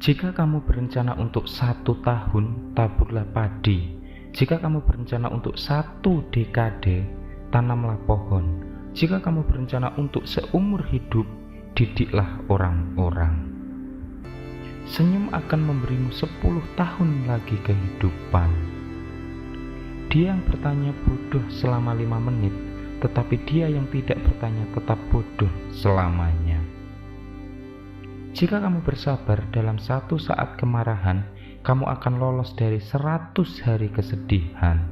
Jika kamu berencana untuk 1 tahun, taburlah padi. Jika kamu berencana untuk 1 dekade, tanamlah pohon. Jika kamu berencana untuk seumur hidup, didiklah orang-orang. Senyum akan memberimu 10 tahun lagi kehidupan. Dia yang bertanya bodoh selama 5 menit, tetapi dia yang tidak bertanya tetap bodoh selamanya. Jika kamu bersabar dalam 1 saat kemarahan, kamu akan lolos dari 100 hari kesedihan.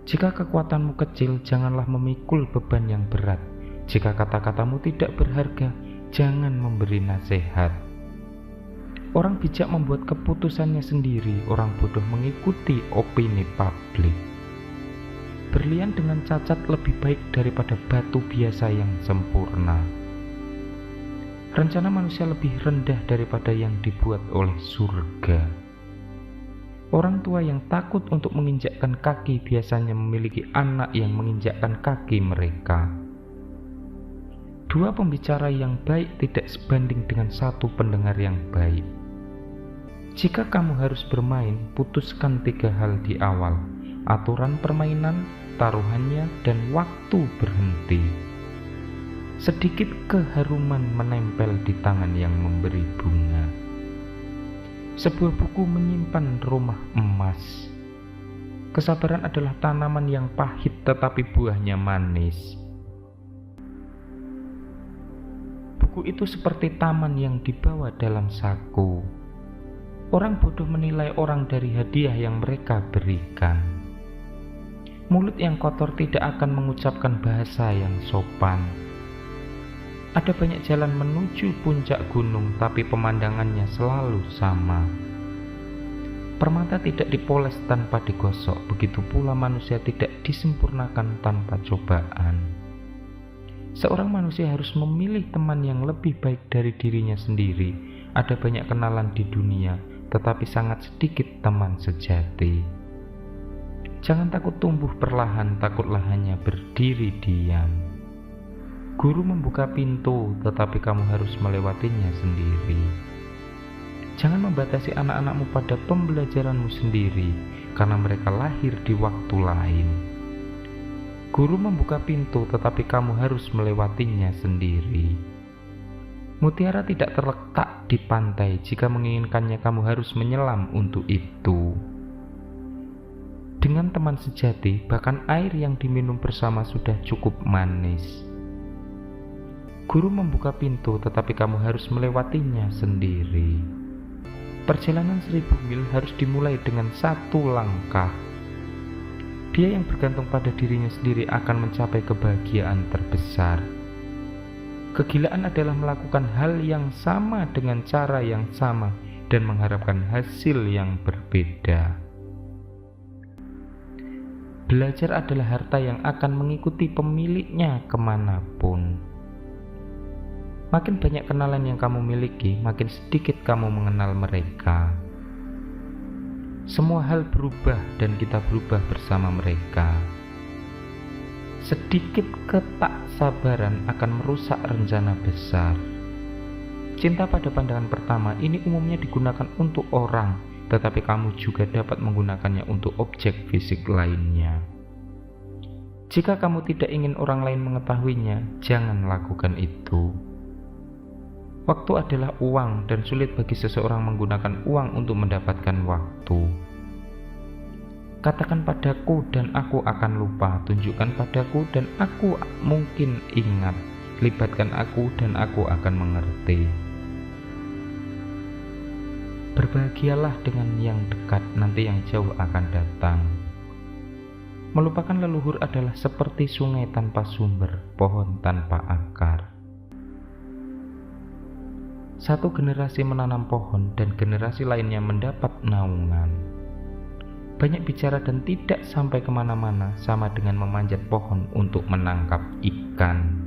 Jika kekuatanmu kecil, janganlah memikul beban yang berat. Jika kata-katamu tidak berharga, jangan memberi nasihat. Orang bijak membuat keputusannya sendiri, orang bodoh mengikuti opini publik. Berlian dengan cacat lebih baik daripada batu biasa yang sempurna. Rencana manusia lebih rendah daripada yang dibuat oleh surga. Orang tua yang takut untuk menginjakkan kaki biasanya memiliki anak yang menginjakkan kaki mereka. 2 pembicara yang baik tidak sebanding dengan 1 pendengar yang baik. Jika kamu harus bermain, putuskan 3 hal di awal: aturan permainan, taruhannya, dan waktu berhenti. Sedikit keharuman menempel di tangan yang memberi bunga. Sebuah buku menyimpan rumah emas. Kesabaran adalah tanaman yang pahit tetapi buahnya manis. Buku itu seperti taman yang dibawa dalam saku. Orang bodoh menilai orang dari hadiah yang mereka berikan. Mulut yang kotor tidak akan mengucapkan bahasa yang sopan. Ada banyak jalan menuju puncak gunung, tapi pemandangannya selalu sama. Permata tidak dipoles tanpa digosok, begitu pula manusia tidak disempurnakan tanpa cobaan. Seorang manusia harus memilih teman yang lebih baik dari dirinya sendiri. Ada banyak kenalan di dunia, tetapi sangat sedikit teman sejati. Jangan takut tumbuh perlahan, takutlah hanya berdiri diam. Guru membuka pintu, tetapi kamu harus melewatinya sendiri. Jangan membatasi anak-anakmu pada pembelajaranmu sendiri, karena mereka lahir di waktu lain. Guru membuka pintu, tetapi kamu harus melewatinya sendiri. Mutiara tidak terletak di pantai, jika menginginkannya kamu harus menyelam untuk itu. Dengan teman sejati, bahkan air yang diminum bersama sudah cukup manis. Guru membuka pintu, tetapi kamu harus melewatinya sendiri. Perjalanan 1000 mil harus dimulai dengan 1 langkah. Dia yang bergantung pada dirinya sendiri akan mencapai kebahagiaan terbesar. Kegilaan adalah melakukan hal yang sama dengan cara yang sama dan mengharapkan hasil yang berbeda. Belajar adalah harta yang akan mengikuti pemiliknya kemanapun. Makin banyak kenalan yang kamu miliki, makin sedikit kamu mengenal mereka. Semua hal berubah dan kita berubah bersama mereka. Sedikit ketaksabaran akan merusak rencana besar. Cinta pada pandangan pertama ini umumnya digunakan untuk orang, tetapi kamu juga dapat menggunakannya untuk objek fisik lainnya. Jika kamu tidak ingin orang lain mengetahuinya, jangan lakukan itu. Waktu adalah uang dan sulit bagi seseorang menggunakan uang untuk mendapatkan waktu. Katakan padaku dan aku akan lupa, tunjukkan padaku dan aku mungkin ingat, libatkan aku dan aku akan mengerti. Berbahagialah dengan yang dekat, nanti yang jauh akan datang. Melupakan leluhur adalah seperti sungai tanpa sumber, pohon tanpa akar. 1 generasi menanam pohon dan generasi lainnya mendapat naungan. Banyak bicara dan tidak sampai kemana-mana sama dengan memanjat pohon untuk menangkap ikan.